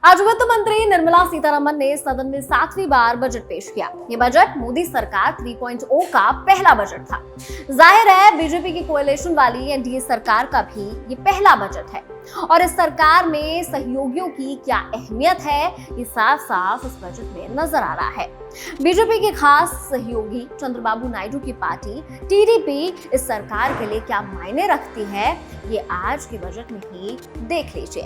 आज वित्त मंत्री निर्मला सीतारमण ने सदन में 7वीं बार बजट पेश किया। ये बजट मोदी सरकार 3.0 का पहला बजट था। जाहिर है बीजेपी की कोएलिशन वाली एनडीए सरकार का भी ये पहला बजट है और इस सरकार में सहयोगियों की क्या अहमियत है ये साफ साफ इस बजट में नजर आ रहा है। बीजेपी के खास सहयोगी चंद्रबाबू नायडू की पार्टी टीडीपी इस सरकार के लिए क्या मायने रखती है ये आज के बजट में ही देख लीजिए।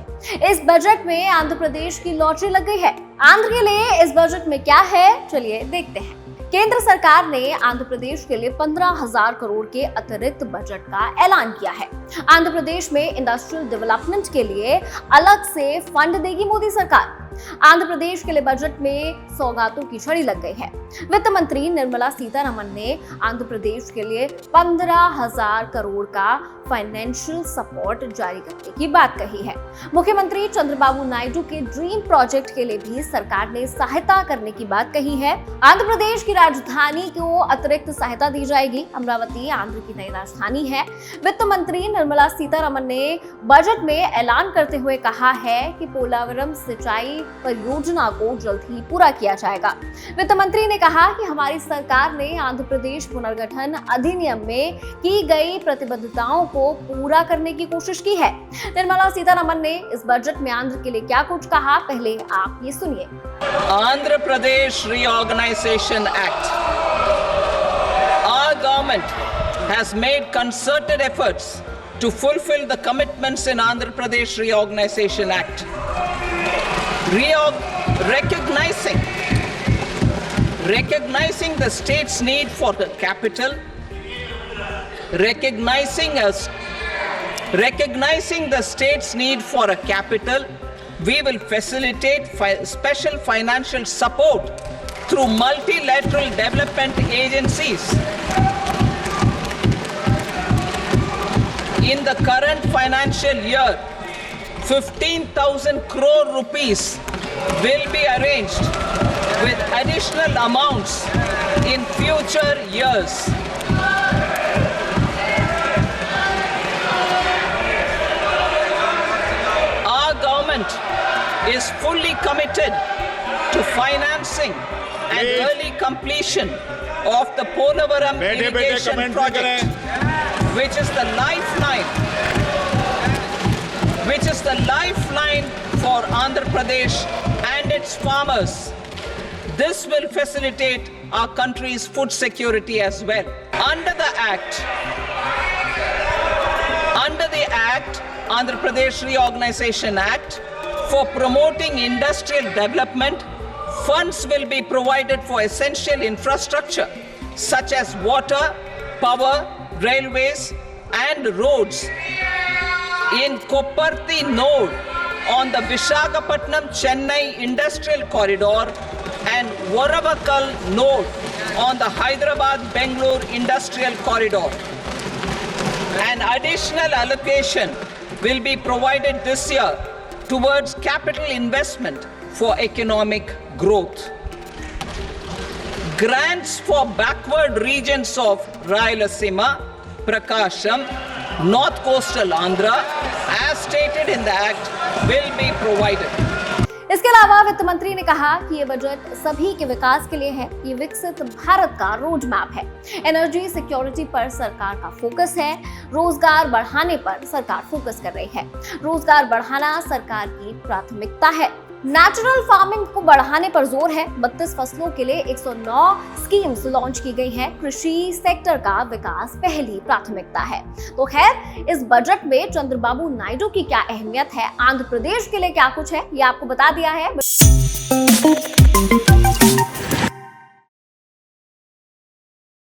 इस बजट में आंध्र प्रदेश की लॉटरी लग गई है। आंध्र के लिए इस बजट में क्या है, चलिए देखते हैं। केंद्र सरकार ने आंध्र प्रदेश के लिए 15,000 करोड़ के अतिरिक्त बजट का ऐलान किया है। आंध्र प्रदेश में इंडस्ट्रियल डेवलपमेंट के लिए अलग से फंड देगी मोदी सरकार। आंध्र प्रदेश के लिए बजट में सौगातों की झड़ी लग गई है। वित्त मंत्री निर्मला सीतारमण ने आंध्र प्रदेश के लिए 15,000 करोड़ का फाइनेंशियल सपोर्ट जारी करने की बात कही है। मुख्यमंत्री चंद्रबाबू नायडू के ड्रीम प्रोजेक्ट के लिए भी सरकार ने सहायता करने की बात कही है। आंध्र प्रदेश की राजधानी को अतिरिक्त सहायता दी जाएगी। अमरावती आंध्र की नई राजधानी है। वित्त मंत्री निर्मला सीतारमण ने बजट में ऐलान करते हुए कहा है कि पोलावरम सिंचाई परियोजना को जल्द ही पूरा किया जाएगा। वित्त मंत्री ने कहा कि हमारी सरकार ने आंध्र प्रदेश पुनर्गठन अधिनियम में की गई प्रतिबद्धताओं को पूरा करने की कोशिश की है। निर्मला सीतारमण ने इस बजट में आंध्र के लिए क्या कुछ कहा, पहले आप ये सुनिए। Andhra Pradesh Reorganization Act. Our government has made concerted efforts to fulfill the commitments in Andhra Pradesh Reorganization Act. Recognizing the state's need for the capital, recognizing the state's need for a capital, we will facilitate special financial support through multilateral development agencies. In the current financial year, 15,000 crore rupees will be arranged with additional amounts in future years. Our government is fully committed to financing and early completion of the Polavaram irrigation project, which is the lifeline for Andhra Pradesh and its farmers. This will facilitate our country's food security as well. Under the Act, Andhra Pradesh Reorganization Act, for promoting industrial development, funds will be provided for essential infrastructure such as water, power, railways and roads. In Kopparthi node on the Visakhapatnam-Chennai industrial corridor and Varavakal node on the Hyderabad-Bangalore industrial corridor. An additional allocation will be provided this year towards capital investment for economic growth. Grants for backward regions of Rayalaseema, Prakasham, North Coastal Andhra, as stated in the Act, will be provided. इसके अलावा वित्त मंत्री ने कहा कि ये budget सभी के विकास के लिए है। ये विकसित भारत का रोड मैप है। एनर्जी सिक्योरिटी पर सरकार का फोकस है। रोजगार बढ़ाने पर सरकार फोकस कर रही है। रोजगार बढ़ाना सरकार की प्राथमिकता है। नेचुरल फार्मिंग को बढ़ाने पर जोर है। 32 फसलों के लिए 109 स्कीम्स लॉन्च की गई हैं। कृषि सेक्टर का विकास पहली प्राथमिकता है। तो खैर, इस बजट में चंद्रबाबू नायडू की क्या अहमियत है, आंध्र प्रदेश के लिए क्या कुछ है, ये आपको बता दिया है।